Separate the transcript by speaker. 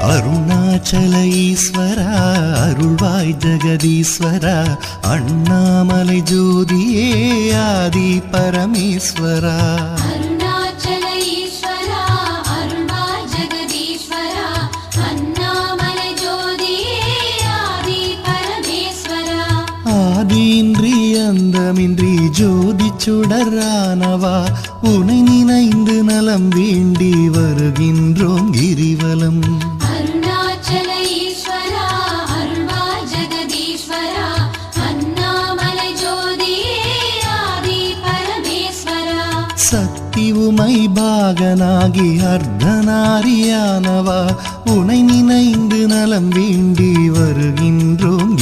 Speaker 1: அருணாச்சல ஈஸ்வரா அருள்வாய் ஜெகதீஸ்வரா அண்ணாமலை ஜோதியே ஆதி பரமேஸ்வரா.
Speaker 2: அருணாச்சல ஈஸ்வரா அருள்வாய் ஜெகதீஸ்வரா அண்ணாமலை ஜோதியே ஆதி பரமேஸ்வரா.
Speaker 1: ஆதியின்றி அந்தமின்றி ஜோதி சுடரானவா உனை நினைந்து நலம் வேண்டி வருகின்றோம் கிரிவலம்.
Speaker 2: அருணாச்சல ஈஸ்வரா அருள்வாய் ஜெகதீஸ்வரா அண்ணாமலை ஜோதியே ஆதி பரமேஸ்வரா.
Speaker 1: சக்தி உமை பாகனாகி அர்த்தநாரியானவா உனை நினைந்து நலம் வேண்டி வருகின்றோம்